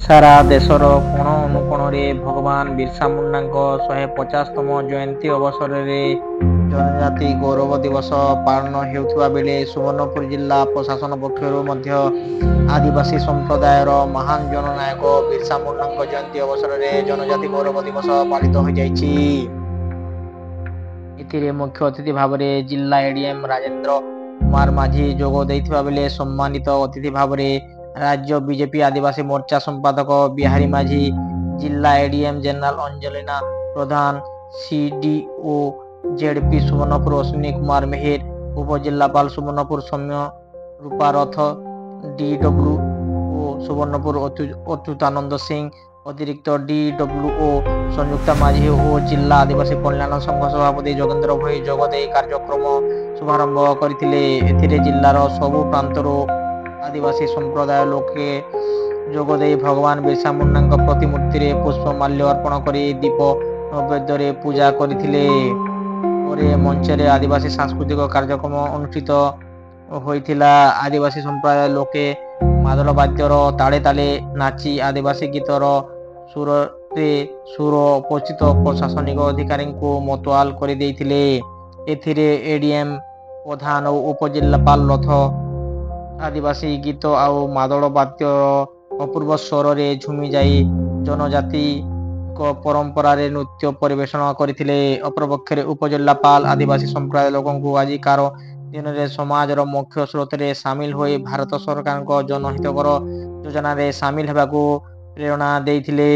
ସାରା ଦେଶର କୋଣ ଅନୁକୋଣରେ ଭଗବାନ ବିର୍ସା ମୁଣ୍ଡାଙ୍କ 150ତମ ଜୟନ୍ତୀ ଅବସରରେ ଜନଜାତି ଗୌରବ ଦିବସ ପାଳନ ହେଉଥିବା ବେଳେ ସୁବର୍ଣ୍ଣପୁର ଜିଲ୍ଲା ପ୍ରଶାସନ ପକ୍ଷରୁ ମଧ୍ୟ ଆଦିବାସୀ ସମ୍ପ୍ରଦାୟର ମହାନ ଜନନାୟକ ବିର୍ସା ମୁଣ୍ଡାଙ୍କ ଜୟନ୍ତୀ ଅବସରରେ ଜନଜାତି ଗୌରବ ଦିବସ ପାଳିତ ହୋଇଯାଇଛି। ଏଥିରେ ମୁଖ୍ୟ ଅତିଥି ଭାବରେ ଜିଲ୍ଲା ଏଡିଏମ୍ ରାଜେନ୍ଦ୍ର କୁମାର ମାଝୀ ଯୋଗ ଦେଇଥିବା ବେଳେ ସମ୍ମାନିତ ଅତିଥି ଭାବରେ ରାଜ୍ୟ ବିଜେପି ଆଦିବାସୀ ମୋର୍ଚ୍ଚା ସମ୍ପାଦକ ବିହାରୀ ମାଝୀ, ଜିଲ୍ଲା ଏଡିଏମ୍ ଜେନେରାଲ ଅଞ୍ଜଲିନା ପ୍ରଧାନ, ସିଡିଓ ଜେଡପି ସୁବର୍ଣ୍ଣପୁର ଅଶ୍ୱିନୀ କୁମାର ମେହେର, ଉପଜିଲ୍ଲାପାଳ ସୁବର୍ଣ୍ଣପୁର ସୌମ୍ୟ ରୂପାରଥ, ଡିଡବ୍ଲ୍ୟୁଓ ସୁବର୍ଣ୍ଣପୁର ଅଚ୍ୟୁତାନନ୍ଦ ସିଂ, ଅତିରିକ୍ତ ଡିଡବ୍ଲ୍ୟୁଓ ସଂଯୁକ୍ତା ମାଝୀ ଓ ଜିଲ୍ଲା ଆଦିବାସୀ କଲ୍ୟାଣ ସଂଘ ସଭାପତି ଯୋଗେନ୍ଦ୍ର ଭୋଇ ଯୋଗ ଦେଇ କାର୍ଯ୍ୟକ୍ରମ ଶୁଭାରମ୍ଭ କରିଥିଲେ। ଏଥିରେ ଜିଲ୍ଲାର ସବୁ ପ୍ରାନ୍ତରୁ ଆଦିବାସୀ ସମ୍ପ୍ରଦାୟ ଲୋକେ ଯୋଗ ଦେଇ ଭଗବାନ ବିର୍ସା ମୁଣ୍ଡାଙ୍କ ପ୍ରତିମୂର୍ତ୍ତିରେ ପୁଷ୍ପମାଲ୍ୟ ଅର୍ପଣ କରି ଦୀପ ନୈବେଦ୍ୟରେ ପୂଜା କରିଥିଲେ। ପରେ ମଞ୍ଚରେ ଆଦିବାସୀ ସାଂସ୍କୃତିକ କାର୍ଯ୍ୟକ୍ରମ ଅନୁଷ୍ଠିତ ହୋଇଥିଲା। ଆଦିବାସୀ ସମ୍ପ୍ରଦାୟ ଲୋକେ ମାଦଳ ବାଦ୍ୟର ତାଳେ ତାଳେ ନାଚି ଆଦିବାସୀ ଗୀତର ସୁରରେ ସୁର ଉପସ୍ଥିତ ପ୍ରଶାସନିକ ଅଧିକାରୀଙ୍କୁ ମତୁଆଲ କରିଦେଇଥିଲେ। ଏଥିରେ ଏଡିଏମ୍ ପ୍ରଧାନ ଓ ଉପଜିଲ୍ଲାପାଳ ରଥ ଆଦିବାସୀ ଗୀତ ଆଉ ମାଦଳ ବାଦ୍ୟର ଅପୂର୍ବ ସ୍ୱରରେ ଝୁମି ଯାଇ ଜନଜାତିଙ୍କ ପରମ୍ପରାରେ ନୃତ୍ୟ ପରିବେଷଣ କରିଥିଲେ। ଅପରପକ୍ଷରେ ଉପଜିଲ୍ଲାପାଳ ଆଦିବାସୀ ସମ୍ପ୍ରଦାୟ ଲୋକଙ୍କୁ ଆଜିକାର ଦିନରେ ସମାଜର ମୁଖ୍ୟ ସ୍ରୋତରେ ସାମିଲ ହୋଇ ଭାରତ ସରକାରଙ୍କ ଜନହିତକର ଯୋଜନାରେ ସାମିଲ ହେବାକୁ ପ୍ରେରଣା ଦେଇଥିଲେ।